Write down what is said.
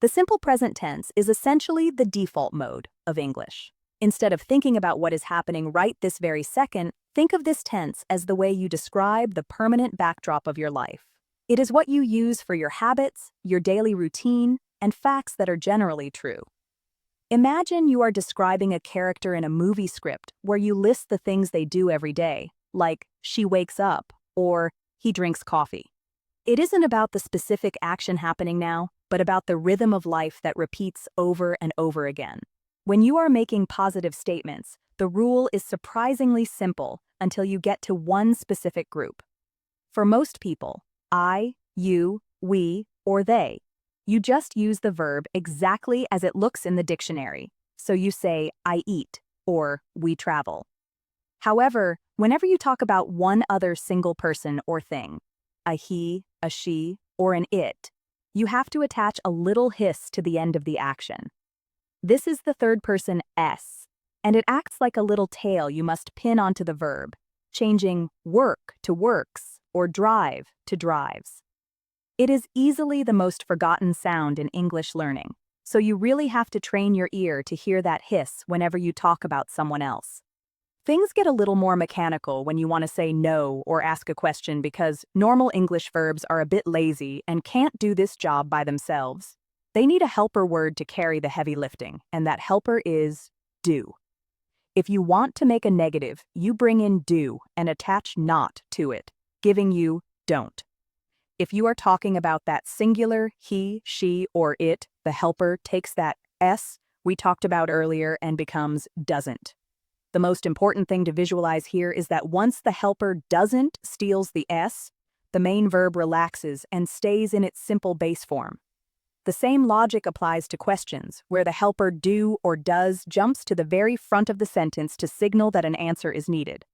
The simple present tense is essentially the default mode of English. Instead of thinking about what is happening right this very second, think of this tense as the way you describe the permanent backdrop of your life. It is what you use for your habits, your daily routine, and facts that are generally true. Imagine you are describing a character in a movie script where you list the things they do every day, like she wakes up or he drinks coffee. It isn't about the specific action happening now, but about the rhythm of life that repeats over and over again. When you are making positive statements, the rule is surprisingly simple until you get to one specific group. For most people, I, you, we, or they, you just use the verb exactly as it looks in the dictionary. So you say, I eat, or we travel. However, whenever you talk about one other single person or thing, a he, a she, or an it, you have to attach a little hiss to the end of the action. This is the third person S, and it acts like a little tail you must pin onto the verb, changing work to works or drive to drives. It is easily the most forgotten sound in English learning, so you really have to train your ear to hear that hiss whenever you talk about someone else. Things get a little more mechanical when you want to say no or ask a question because normal English verbs are a bit lazy and can't do this job by themselves. They need a helper word to carry the heavy lifting, and that helper is do. If you want to make a negative, you bring in do and attach not to it, giving you don't. If you are talking about that singular he, she, or it, the helper takes that s we talked about earlier and becomes doesn't. The most important thing to visualize here is that once the helper doesn't steals the s, the main verb relaxes and stays in its simple base form. The same logic applies to questions, where the helper do or does jumps to the very front of the sentence to signal that an answer is needed.